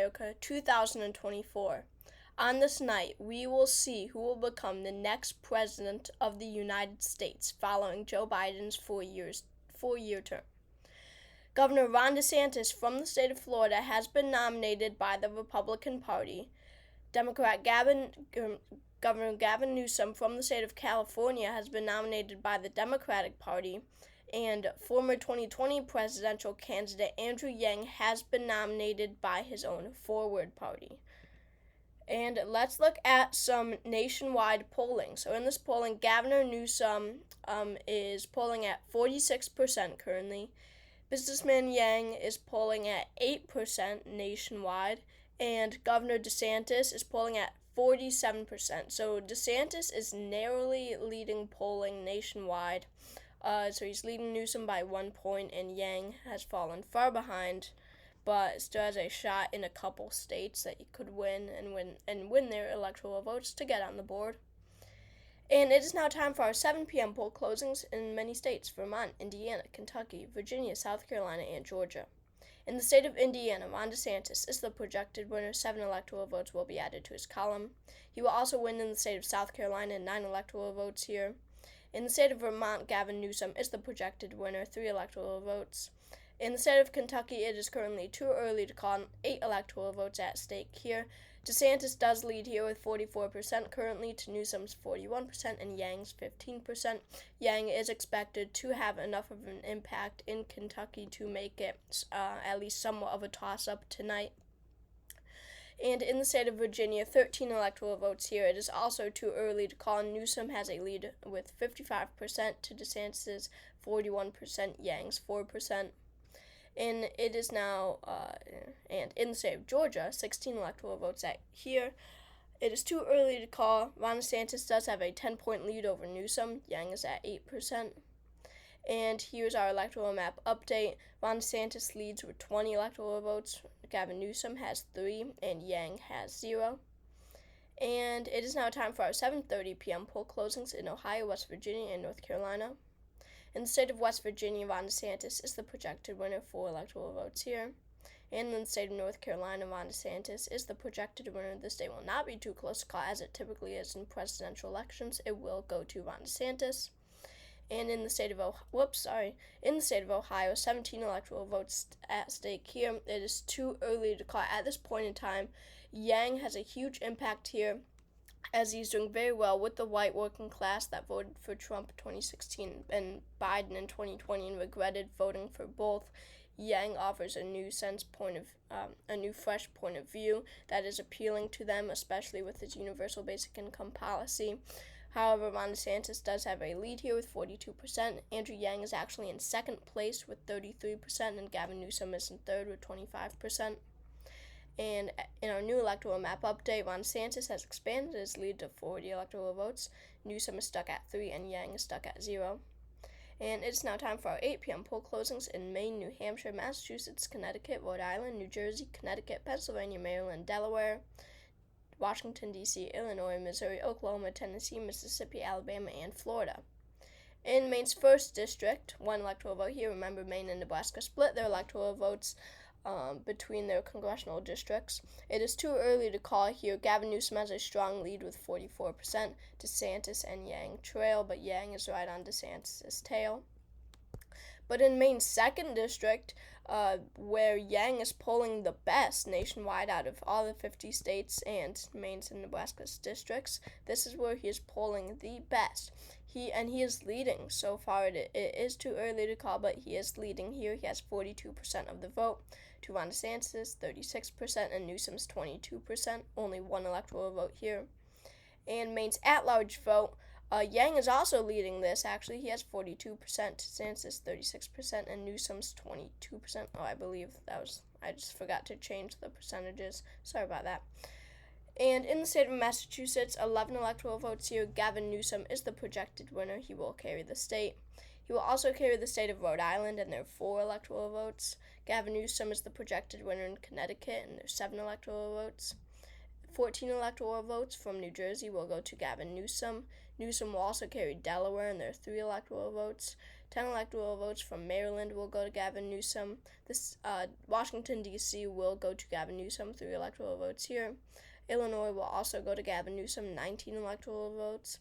America 2024. On this night, we will see who will become the next president of the United States following Joe Biden's four-year term. Governor Ron DeSantis from the state of Florida has been nominated by the Republican Party. Governor Gavin Newsom from the state of California has been nominated by the Democratic Party. And former 2020 presidential candidate Andrew Yang has been nominated by his own Forward Party. And let's look at some nationwide polling. So in this polling, Governor Newsom is polling at 46% currently. Businessman Yang is polling at 8% nationwide. And Governor DeSantis is polling at 47%. So DeSantis is narrowly leading polling nationwide. So he's leading Newsom by 1 point, and Yang has fallen far behind, but still has a shot in a couple states that he could win their electoral votes to get on the board. And it is now time for our 7 p.m. poll closings in many states: Vermont, Indiana, Kentucky, Virginia, South Carolina, and Georgia. In the state of Indiana, Ron DeSantis is the projected winner. 7 electoral votes will be added to his column. He will also win in the state of South Carolina, 9 electoral votes here. In the state of Vermont, Gavin Newsom is the projected winner, 3 electoral votes. In the state of Kentucky, it is currently too early to call, 8 electoral votes at stake here. DeSantis does lead here with 44% currently to Newsom's 41% and Yang's 15%. Yang is expected to have enough of an impact in Kentucky to make it at least somewhat of a toss-up tonight. And in the state of Virginia, 13 electoral votes here. It is also too early to call. Newsom has a lead with 55% to DeSantis' 41%, Yang's 4%. And it is now, and in the state of Georgia, 16 electoral votes at here. It is too early to call. Ron DeSantis does have a 10-point lead over Newsom. Yang is at 8%. And here's our electoral map update. Ron DeSantis leads with 20 electoral votes. Gavin Newsom has 3, and Yang has 0. And it is now time for our 7:30 p.m. poll closings in Ohio, West Virginia, and North Carolina. In the state of West Virginia, Ron DeSantis is the projected winner, 4 electoral votes here. And in the state of North Carolina, Ron DeSantis is the projected winner. The state will not be too close to call, as it typically is in presidential elections. It will go to Ron DeSantis. And in the state of Ohio, 17 electoral votes at stake here. It is too early to call at this point in time. Yang has a huge impact here, as he's doing very well with the white working class that voted for Trump in 2016 and Biden in 2020 and regretted voting for both. Yang offers a new fresh point of view that is appealing to them, especially with his universal basic income policy. However, Ron DeSantis does have a lead here with 42%. Andrew Yang is actually in second place with 33%, and Gavin Newsom is in third with 25%. And in our new electoral map update, Ron DeSantis has expanded his lead to 40 electoral votes. Newsom is stuck at 3, and Yang is stuck at 0. And it's now time for our 8 p.m. poll closings in Maine, New Hampshire, Massachusetts, Connecticut, Rhode Island, New Jersey, Connecticut, Pennsylvania, Maryland, Delaware, Washington, D.C., Illinois, Missouri, Oklahoma, Tennessee, Mississippi, Alabama, and Florida. In Maine's 1st district, 1 electoral vote here. Remember, Maine and Nebraska split their electoral votes between their congressional districts. It is too early to call here. Gavin Newsom has a strong lead with 44%. DeSantis and Yang trail, but Yang is right on DeSantis' tail. But in Maine's 2nd district, where Yang is polling the best nationwide out of all the 50 states and Maine's and Nebraska's districts, this is where he is polling the best. He is leading so far. It is too early to call, but he is leading here. He has 42% of the vote to Ron DeSantis, 36%, and Newsom's 22%. Only 1 electoral vote here. And Maine's at-large vote, Yang is also leading this, actually. He has 42%, DeSantis 36%, and Newsom's 22%. Oh, I believe I just forgot to change the percentages. Sorry about that. And in the state of Massachusetts, 11 electoral votes here. Gavin Newsom is the projected winner. He will carry the state. He will also carry the state of Rhode Island, and there are 4 electoral votes. Gavin Newsom is the projected winner in Connecticut, and there's 7 electoral votes. 14 electoral votes from New Jersey will go to Gavin Newsom. Newsom will also carry Delaware, and there are 3 electoral votes. 10 electoral votes from Maryland will go to Gavin Newsom. Washington, D.C. will go to Gavin Newsom, 3 electoral votes here. Illinois will also go to Gavin Newsom, 19 electoral votes.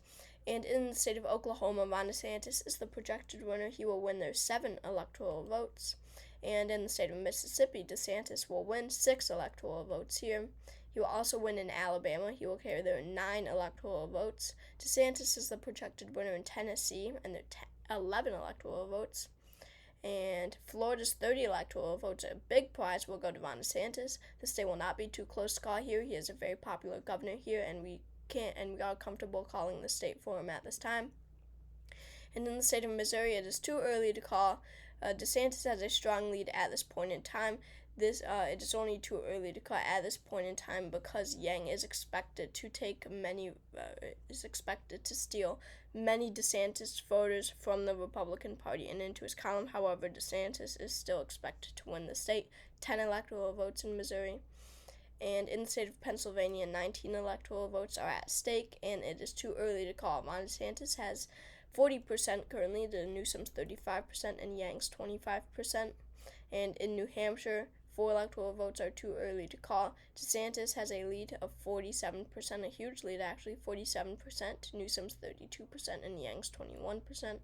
And in the state of Oklahoma, Ron DeSantis is the projected winner. He will win there 7 electoral votes. And in the state of Mississippi, DeSantis will win 6 electoral votes here. He will also win in Alabama. He will carry there 9 electoral votes. DeSantis is the projected winner in Tennessee, and there are 11 electoral votes. And Florida's 30 electoral votes, a big prize, will go to Ron DeSantis. The state will not be too close to call here. He is a very popular governor here, and we are comfortable calling the state for him at this time. And in the state of Missouri, it is too early to call. DeSantis has a strong lead at this point in time. It is only too early to call at this point in time because Yang is expected to steal many DeSantis voters from the Republican Party and into his column. However, DeSantis is still expected to win the state, 10 electoral votes in Missouri. And in the state of Pennsylvania, 19 electoral votes are at stake, and it is too early to call. Ron DeSantis has 40% currently, to Newsom's 35%, and Yang's 25%. And in New Hampshire, 4 electoral votes are too early to call. DeSantis has a lead of 47%, a huge lead actually, 47%, Newsom's 32%, and Yang's 21%.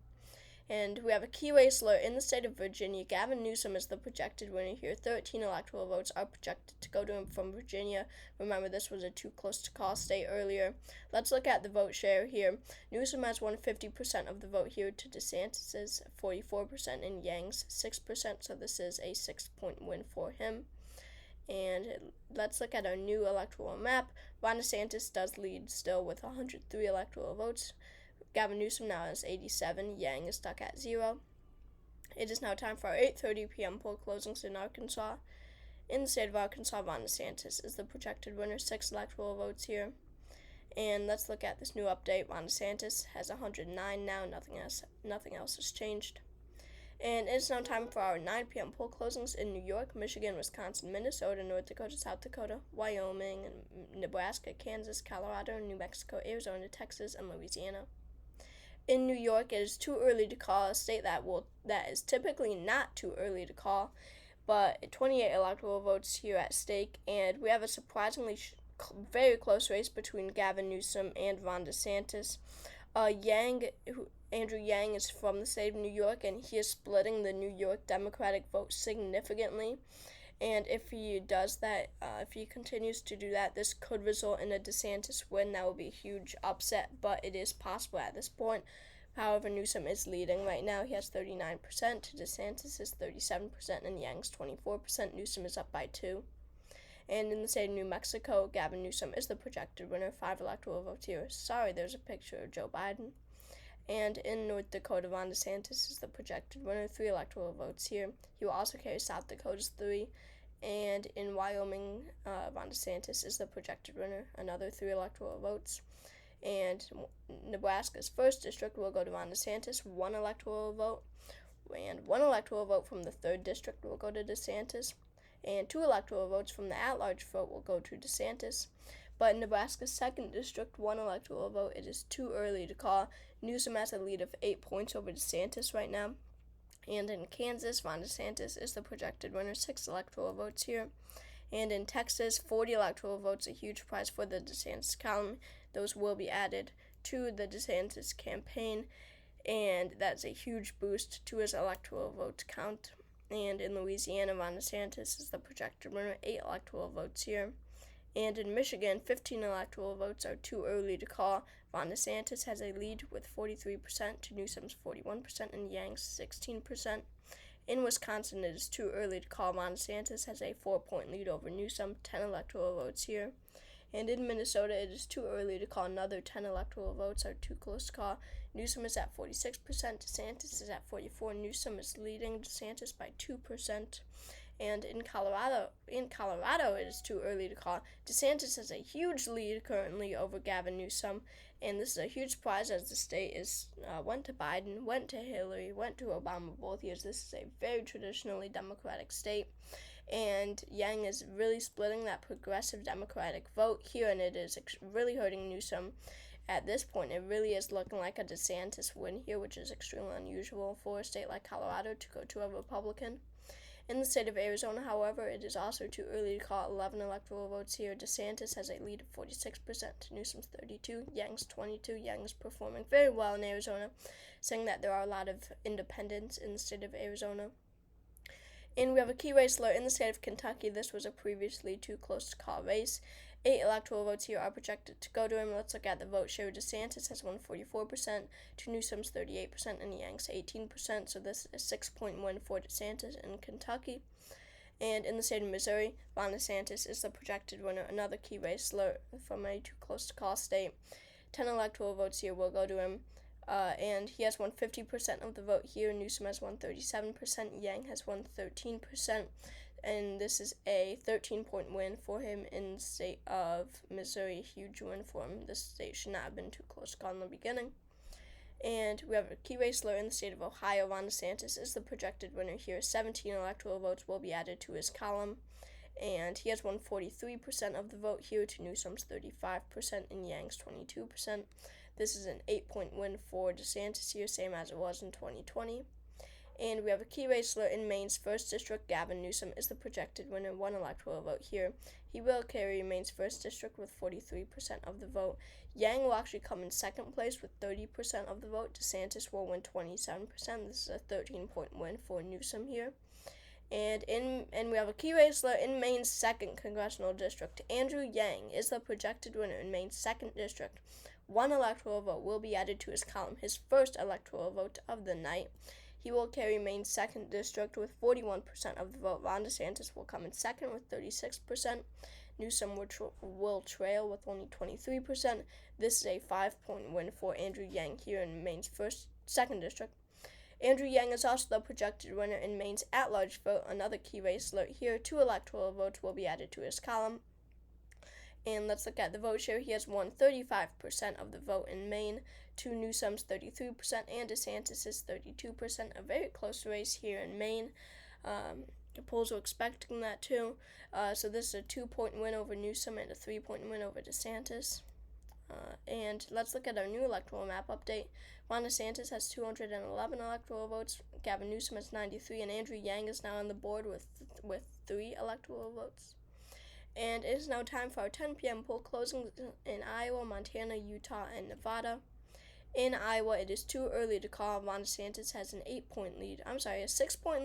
And we have a key race alert in the state of Virginia. Gavin Newsom is the projected winner here. 13 electoral votes are projected to go to him from Virginia. Remember, this was a too close to call state earlier. Let's look at the vote share here. Newsom has won 50% of the vote here to DeSantis' 44% and Yang's 6%, so this is a 6-point win for him. And let's look at our new electoral map. Ron DeSantis does lead still with 103 electoral votes. Gavin Newsom now has 87. Yang is stuck at 0. It is now time for our 8:30 p.m. poll closings in Arkansas. In the state of Arkansas, Ron DeSantis is the projected winner, 6 electoral votes here. And let's look at this new update. Ron DeSantis has 109 now. Nothing else has changed. And it's now time for our 9 p.m. poll closings in New York, Michigan, Wisconsin, Minnesota, North Dakota, South Dakota, Wyoming, Nebraska, Kansas, Colorado, New Mexico, Arizona, Texas, and Louisiana. In New York, it is too early to call, a state that is typically not too early to call, but 28 electoral votes here at stake, and we have a surprisingly very close race between Gavin Newsom and Ron DeSantis. Andrew Yang is from the state of New York, and he is splitting the New York Democratic vote significantly. And if he does that, if he continues to do that, this could result in a DeSantis win. That would be a huge upset, but it is possible at this point. However, Newsom is leading right now. He has 39%, DeSantis is 37%, and Yang's 24%. Newsom is up by 2. And in the state of New Mexico, Gavin Newsom is the projected winner, 5 electoral votes here. Sorry, there's a picture of Joe Biden. And in North Dakota, Ron DeSantis is the projected winner, 3 electoral votes here. He will also carry South Dakota's 3. And in Wyoming, Ron DeSantis is the projected winner, another 3 electoral votes. And Nebraska's 1st district will go to Ron DeSantis, 1 electoral vote. And 1 electoral vote from the 3rd district will go to DeSantis. And 2 electoral votes from the at-large vote will go to DeSantis. But in Nebraska's 2nd district, 1 electoral vote, it is too early to call. Newsom has a lead of 8 points over DeSantis right now. And in Kansas, Ron DeSantis is the projected winner, 6 electoral votes here. And in Texas, 40 electoral votes, a huge prize for the DeSantis column. Those will be added to the DeSantis campaign, and that's a huge boost to his electoral vote count. And in Louisiana, Ron DeSantis is the projected winner, 8 electoral votes here. And in Michigan, 15 electoral votes are too early to call. Ron DeSantis has a lead with 43% to Newsom's 41% and Yang's 16%. In Wisconsin, it is too early to call. Ron DeSantis has a 4-point lead over Newsom, 10 electoral votes here. And in Minnesota, it is too early to call. Another 10 electoral votes are too close to call. Newsom is at 46%, DeSantis is at 44%. Newsom is leading DeSantis by 2%. And in Colorado, it is too early to call. DeSantis has a huge lead currently over Gavin Newsom, and this is a huge prize as the state went to Biden, went to Hillary, went to Obama both years. This is a very traditionally Democratic state, and Yang is really splitting that progressive Democratic vote here, and it is really hurting Newsom at this point, it really is looking like a DeSantis win here, which is extremely unusual for a state like Colorado to go to a Republican. In the state of Arizona, however, it is also too early to call 11 electoral votes here. DeSantis has a lead of 46%, Newsom's 32%, Yang's 22%. Yang is performing very well in Arizona, saying that there are a lot of independents in the state of Arizona. And we have a key race alert in the state of Kentucky. This was a previously too close to call race. 8 electoral votes here are projected to go to him. Let's look at the vote share. DeSantis has won 44%, to Newsom's 38%, and Yang's 18%. So this is a 6-point win for DeSantis in Kentucky. And in the state of Missouri, Ron DeSantis is the projected winner. Another key race alert from a too close to call state. 10 electoral votes here will go to him. And he has won 50% of the vote here. Newsom has won 37%. Yang has won 13%. And this is a 13-point win for him in the state of Missouri. A huge win for him. This state should not have been too close to call in the beginning. And we have a key race alert in the state of Ohio. Ron DeSantis is the projected winner here. 17 electoral votes will be added to his column. And he has won 43% of the vote here, to Newsom's 35% and Yang's 22%. This is an 8-point win for DeSantis here, same as it was in 2020. And we have a key race alert in Maine's 1st District. Gavin Newsom is the projected winner, 1 electoral vote here. He will carry Maine's 1st District with 43% of the vote. Yang will actually come in 2nd place with 30% of the vote. DeSantis will win 27%. This is a 13-point win for Newsom here. And we have a key race alert in Maine's 2nd Congressional District. Andrew Yang is the projected winner in Maine's 2nd District. 1 electoral vote will be added to his column, his first electoral vote of the night. He will carry Maine's 2nd District with 41% of the vote. Ron DeSantis will come in 2nd with 36%. Newsom will trail with only 23%. This is a 5-point win for Andrew Yang here in Maine's 2nd District. Andrew Yang is also the projected winner in Maine's at-large vote. Another key race alert here. 2 electoral votes will be added to his column. And let's look at the vote share. He has won 35% of the vote in Maine, to Newsom's 33% and DeSantis' 32%. A very close race here in Maine. The polls were expecting that too. So this is a 2-point win over Newsom and a 3-point win over DeSantis. And let's look at our new electoral map update. Ron DeSantis has 211 electoral votes. Gavin Newsom has 93, and Andrew Yang is now on the board with 3 electoral votes. And it is now time for our 10 p.m. poll closings in Iowa, Montana, Utah, and Nevada. In Iowa, it is too early to call. Ron DeSantis has a 6-point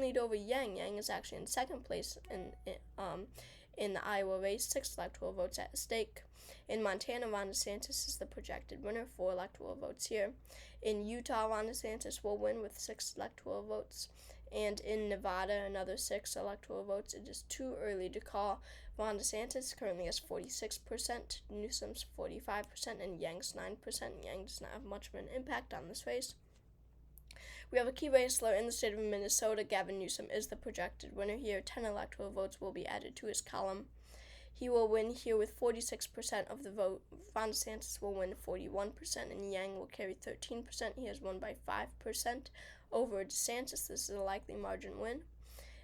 lead over Yang. Yang is actually in 2nd place in the Iowa race, 6 electoral votes at stake. In Montana, Ron DeSantis is the projected winner, 4 electoral votes here. In Utah, Ron DeSantis will win with 6 electoral votes. And in Nevada, another 6 electoral votes. It is too early to call. Ron DeSantis currently has 46%, Newsom's 45%, and Yang's 9%. Yang does not have much of an impact on this race. We have a key race alert in the state of Minnesota. Gavin Newsom is the projected winner here. 10 electoral votes will be added to his column. He will win here with 46% of the vote. Ron DeSantis will win 41%, and Yang will carry 13%. He has won by 5% over DeSantis. This is a likely margin win.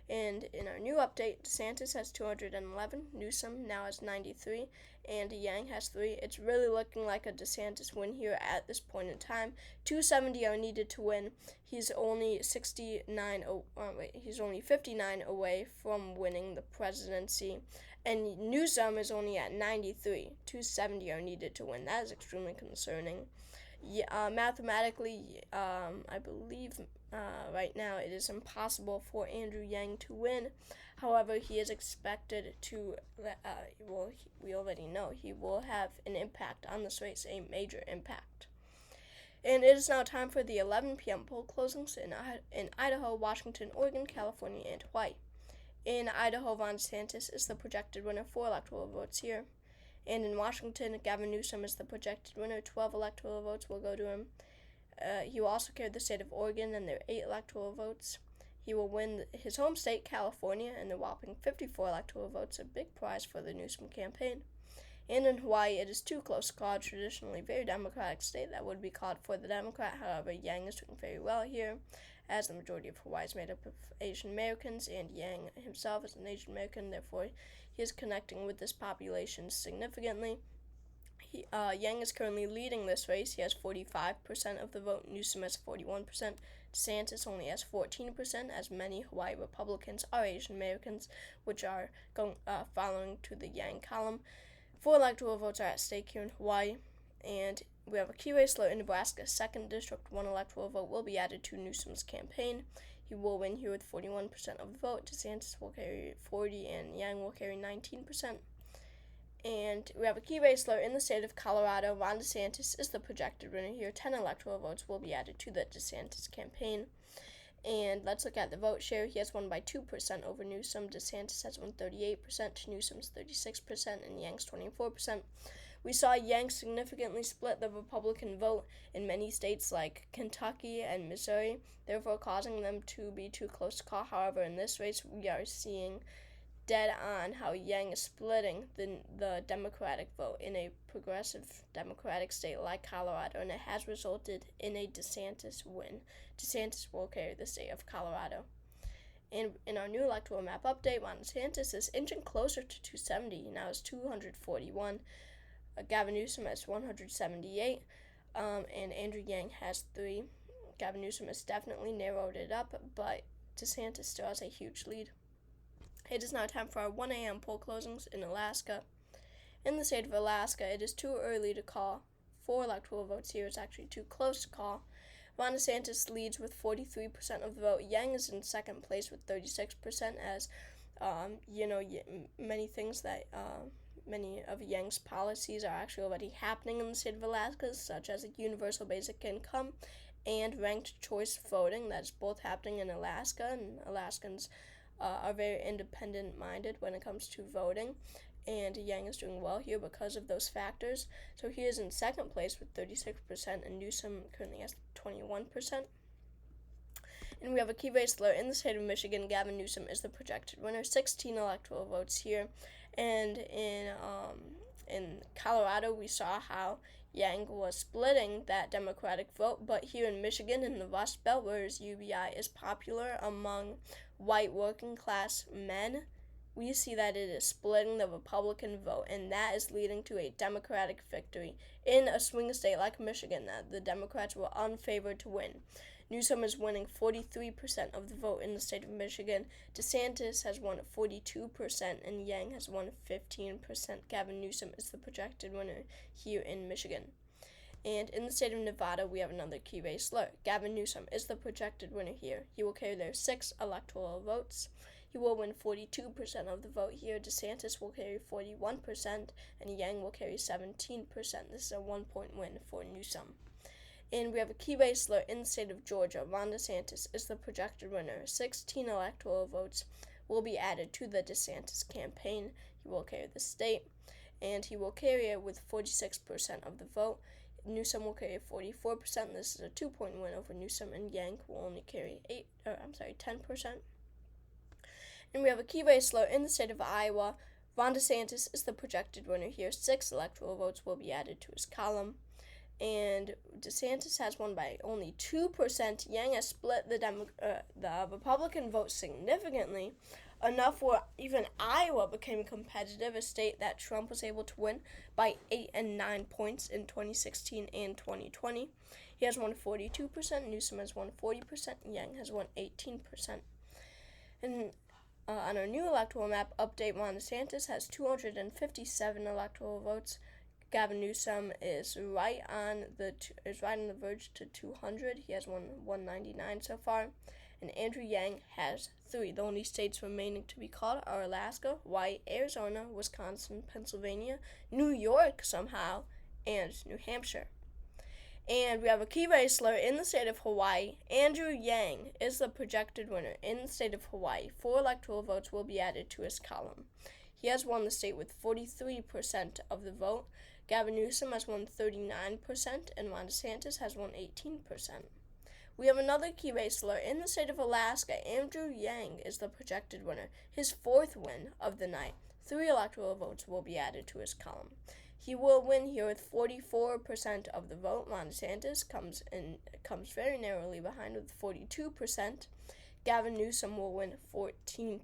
And in our new update, DeSantis has 211, Newsom now has 93, and Yang has 3. It's really looking like a DeSantis win here at this point in time. 270 are needed to win. He's only 59 away from winning the presidency. And Newsom is only at 93. 270 are needed to win. That is extremely concerning. Mathematically, I believe right now it is impossible for Andrew Yang to win. However, he is expected to, we already know, he will have an impact on this race, a major impact. And it is now time for the 11 p.m. poll closings in Idaho, Washington, Oregon, California, and Hawaii. In Idaho, Ron DeSantis is the projected winner, 4 electoral votes here. And in Washington, Gavin Newsom is the projected winner. 12 electoral votes will go to him. He will also carry the state of Oregon, and there are 8 electoral votes. He will win his home state, California, and the whopping 54 electoral votes, a big prize for the Newsom campaign. And in Hawaii, it is too close to call. Traditionally very Democratic state that would be called for the Democrat. However, Yang is doing very well here, as the majority of Hawaii is made up of Asian Americans, and Yang himself is an Asian American. Therefore, he is connecting with this population significantly. Yang is currently leading this race. He has 45% of the vote. Newsom has 41%. DeSantis only has 14%, as many Hawaii Republicans are Asian Americans, which are following to the Yang column. 4 electoral votes are at stake here in Hawaii, and we have a key race in Nebraska, 2nd District. 1 electoral vote will be added to Newsom's campaign. He will win here with 41% of the vote. DeSantis will carry 40%, and Yang will carry 19%. And we have a key race in the state of Colorado. Ron DeSantis is the projected winner here. 10 electoral votes will be added to the DeSantis campaign. And let's look at the vote share. He has won by 2% over Newsom. DeSantis has won 38%, Newsom's 36%, and Yang's 24%. We saw Yang significantly split the Republican vote in many states like Kentucky and Missouri, therefore causing them to be too close to call. However, in this race, we are seeing dead on how Yang is splitting the Democratic vote in a progressive Democratic state like Colorado, and it has resulted in a DeSantis win. DeSantis will carry the state of Colorado. And in our new electoral map update, Ron DeSantis is inching closer to 270. He now has 241. Gavin Newsom has 178, and Andrew Yang has 3. Gavin Newsom has definitely narrowed it up, but DeSantis still has a huge lead. It is now time for our 1 a.m. poll closings in Alaska. In the state of Alaska, it is too early to call 4 electoral votes here. It's actually too close to call. Ron DeSantis leads with 43% of the vote. Yang is in second place with 36%, as many of Yang's policies are actually already happening in the state of Alaska, such as a universal basic income and ranked choice voting. That's both happening in Alaska, and Alaskans are very independent-minded when it comes to voting, and Yang is doing well here because of those factors. So he is in second place with 36%, and Newsom currently has 21%. And we have a key race in the state of Michigan. Gavin Newsom is the projected winner, 16 electoral votes here. And in Colorado, we saw how Yang was splitting that Democratic vote, but here in Michigan, in the Rust Belt, where UBI is popular among white working class men, we see that it is splitting the Republican vote, and that is leading to a Democratic victory in a swing state like Michigan, that the Democrats were unfavored to win. Newsom is winning 43% of the vote in the state of Michigan. DeSantis has won 42%, and Yang has won 15%. Gavin Newsom is the projected winner here in Michigan. And in the state of Nevada, we have another key race. Gavin Newsom is the projected winner here. He will carry their 6 electoral votes. He will win 42% of the vote here. DeSantis will carry 41%, and Yang will carry 17%. This is a 1-point win for Newsom. And we have a key race in the state of Georgia. Ron DeSantis is the projected winner. 16 electoral votes will be added to the DeSantis campaign. He will carry the state, and he will carry it with 46% of the vote. Newsom will carry 44%. This is a 2-point win over Newsom, and Yang will only carry 10%. And we have a key race in the state of Iowa. Ron DeSantis is the projected winner here. 6 electoral votes will be added to his column. And DeSantis has won by only 2%. Yang has split the Republican vote significantly, enough where even Iowa became competitive, a state that Trump was able to win by 8 and 9 points in 2016 and 2020. He has won 42%, Newsom has won 40%, Yang has won 18%. And on our new electoral map update, Ron DeSantis has 257 electoral votes. Gavin Newsom is right on the verge to 200. He has won 199 so far. And Andrew Yang has 3. The only states remaining to be called are Alaska, Hawaii, Arizona, Wisconsin, Pennsylvania, New York somehow, and New Hampshire. And we have a key race in the state of Hawaii. Andrew Yang is the projected winner in the state of Hawaii. 4 electoral votes will be added to his column. He has won the state with 43% of the vote. Gavin Newsom has won 39%, and Ron DeSantis has won 18%. We have another key race in the state of Alaska. Andrew Yang is the projected winner, his 4th win of the night. 3 electoral votes will be added to his column. He will win here with 44% of the vote. Ron DeSantis comes very narrowly behind with 42%. Gavin Newsom will win 14%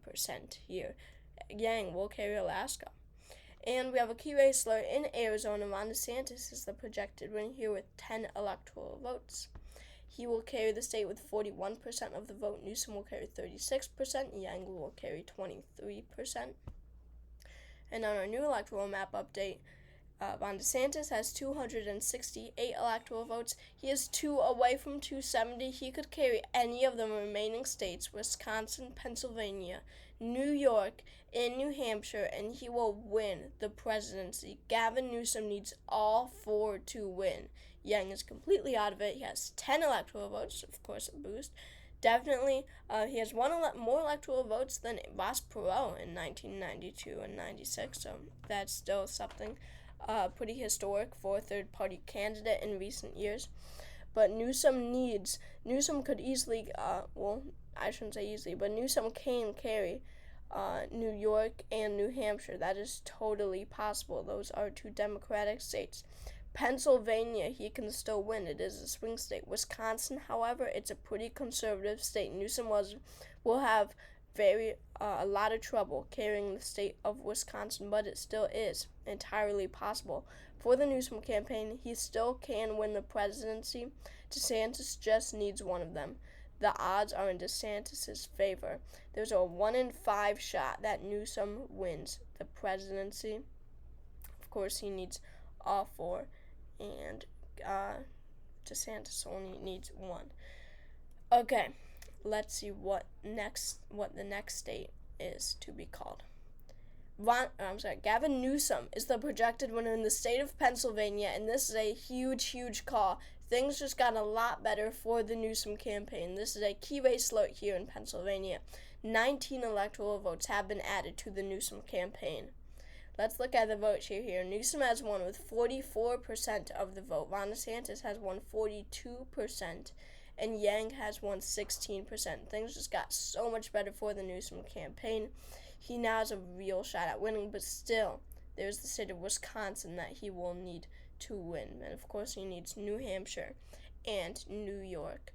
here. Yang will carry Alaska. And we have a key race in Arizona. Ron DeSantis is the projected winner here with 10 electoral votes. He will carry the state with 41% of the vote. Newsom will carry 36%. Yang will carry 23%. And on our new electoral map update, Ron DeSantis has 268 electoral votes. He is 2 away from 270. He could carry any of the remaining states, Wisconsin, Pennsylvania, New York, and New Hampshire, and he will win the presidency. Gavin Newsom needs all 4 to win. Yang is completely out of it. He has 10 electoral votes, of course, a boost. Definitely, he has more electoral votes than Ross Perot in 1992 and 96, so that's still something pretty historic for a third-party candidate in recent years. But Newsom could easily, I shouldn't say easily, but Newsom can carry New York and New Hampshire. That is totally possible. Those are 2 Democratic states. Pennsylvania, he can still win. It is a swing state. Wisconsin, however, it's a pretty conservative state. Newsom will have a lot of trouble carrying the state of Wisconsin, but it still is entirely possible. For the Newsom campaign, he still can win the presidency. DeSantis just needs one of them. The odds are in DeSantis' favor. There's a 1 in 5 shot that Newsom wins the presidency. Of course, he needs all 4. And DeSantis only needs 1. Okay, let's see what the next state is to be called. Gavin Newsom is the projected winner in the state of Pennsylvania, and this is a huge call. Things just got a lot better for the Newsom campaign. This is a key race alert here in Pennsylvania. 19 electoral votes have been added to the Newsom campaign. Let's look at the vote share here. Newsom has won with 44% of the vote. Ron DeSantis has won 42%. And Yang has won 16%. Things just got so much better for the Newsom campaign. He now has a real shot at winning, but still, there's the state of Wisconsin that he will need to win. And, of course, he needs New Hampshire and New York.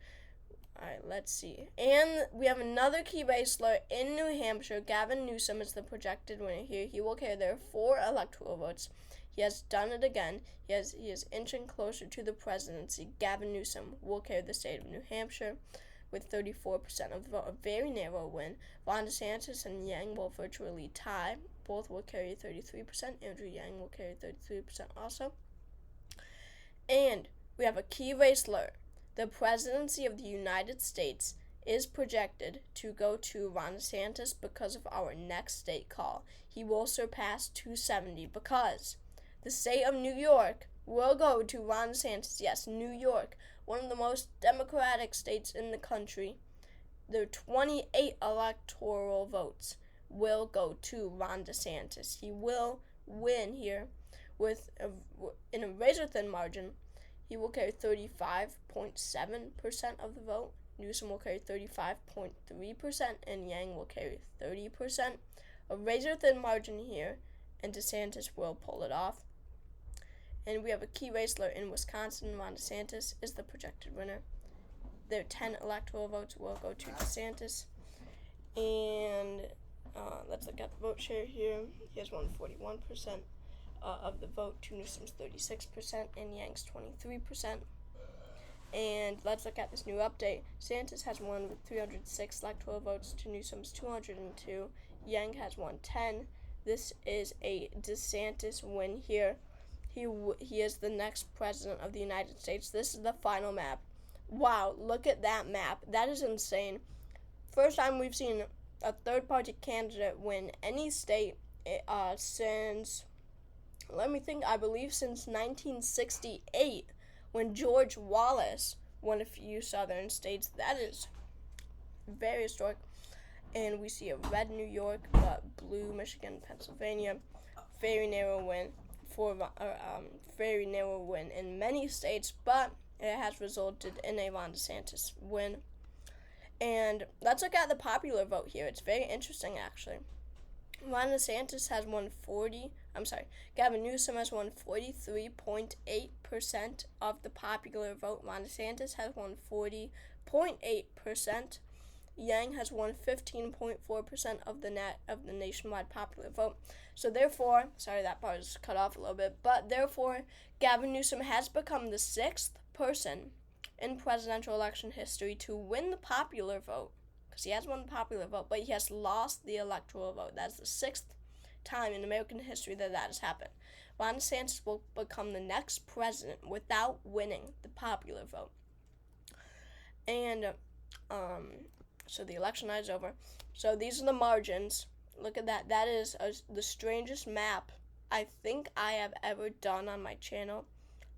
All right, let's see. And we have another key race in New Hampshire. Gavin Newsom is the projected winner here. He will carry their 4 electoral votes. He has done it again. He is inching closer to the presidency. Gavin Newsom will carry the state of New Hampshire with 34% of the vote. A very narrow win. Ron DeSantis and Yang will virtually tie. Both will carry 33%. Andrew Yang will carry 33% also. And we have a key race alert. The presidency of the United States is projected to go to Ron DeSantis because of our next state call. He will surpass 270 because the state of New York will go to Ron DeSantis. Yes, New York, one of the most democratic states in the country. Their 28 electoral votes will go to Ron DeSantis. He will win here in a razor-thin margin. He will carry 35.7% of the vote. Newsom will carry 35.3%, and Yang will carry 30%. A razor-thin margin here, and DeSantis will pull it off. And we have a key race alert in Wisconsin. Ron DeSantis is the projected winner. Their 10 electoral votes will go to DeSantis. And let's look at the vote share here. He has won 41% of the vote to Newsom's 36% and Yang's 23%. And let's look at this new update. DeSantis has won with 306 electoral votes to Newsom's 202. Yang has won 10. This is a DeSantis win here. He is the next president of the United States. This is the final map. Wow, look at that map. That is insane. First time we've seen a third-party candidate win any state since, let me think, I believe since 1968 when George Wallace won a few southern states. That is very historic. And we see a red New York, but blue Michigan, Pennsylvania. Very narrow win in many states, but it has resulted in a Ron DeSantis win. And let's look at the popular vote here. It's very interesting, actually. Gavin Newsom has won 43.8% of the popular vote. Ron DeSantis has won 40.8%. Yang has won 15.4% of the nationwide popular vote. So therefore, sorry that part was cut off a little bit, but therefore, Gavin Newsom has become the 6th person in presidential election history to win the popular vote, because he has won the popular vote, but he has lost the electoral vote. That's the 6th time in American history that has happened. Ron DeSantis will become the next president without winning the popular vote. And so the election night is over. So these are the margins. Look at that. That is the strangest map I think I have ever done on my channel.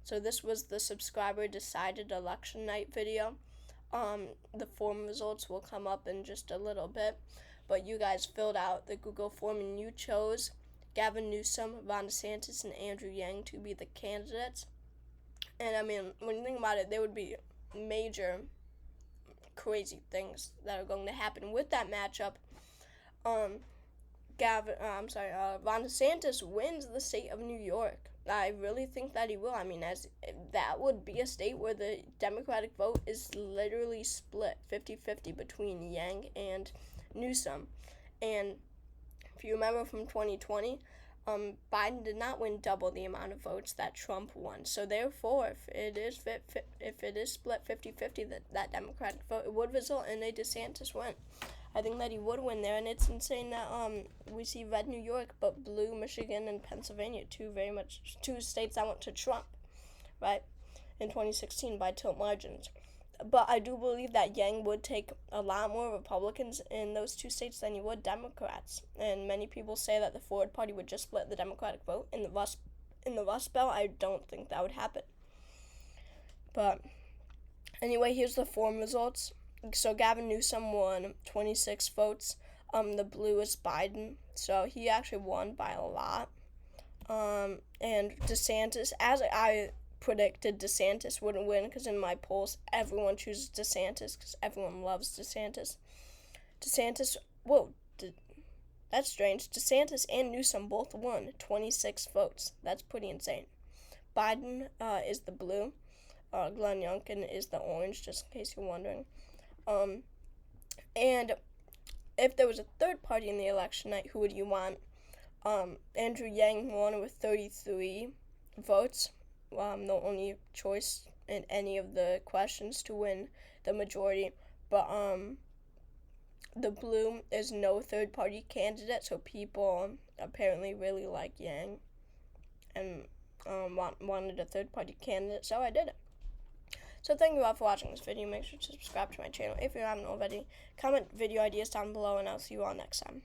So this was the subscriber decided election night video. The form results will come up in just a little bit. But you guys filled out the Google form and you chose Gavin Newsom, Ron DeSantis, and Andrew Yang to be the candidates. And I mean, when you think about it, there would be major crazy things that are going to happen with that matchup. Ron DeSantis wins the state of New York. I really think that he will. I mean, as that would be a state where the Democratic vote is literally split 50-50 between Yang and Newsom. And if you remember from 2020, Biden did not win double the amount of votes that Trump won. So therefore, if it is split 50-50, that Democratic vote, it would result in a DeSantis win. I think that he would win there, and it's insane that we see red New York but blue Michigan and Pennsylvania, two states that went to Trump, right, in 2016 by tilt margins. But I do believe that Yang would take a lot more Republicans in those two states than he would Democrats. And many people say that the Forward Party would just split the Democratic vote in the Rust Belt. I don't think that would happen. But anyway, here's the form results. So Gavin Newsom won 26 votes. The blue is Biden, so he actually won by a lot. And DeSantis, as I predicted, DeSantis wouldn't win, because in my polls everyone chooses DeSantis because everyone loves DeSantis. That's strange. DeSantis and Newsom both won 26 votes. That's pretty insane. Biden is the blue. Glenn Youngkin is the orange, just in case you're wondering. And if there was a third party in the election night, who would you want? Andrew Yang won with 33 votes. The only choice in any of the questions to win the majority. But the blue is no third-party candidate, so people apparently really like Yang and wanted a third-party candidate, so I did it. So thank you all for watching this video. Make sure to subscribe to my channel if you haven't already. Comment video ideas down below, and I'll see you all next time.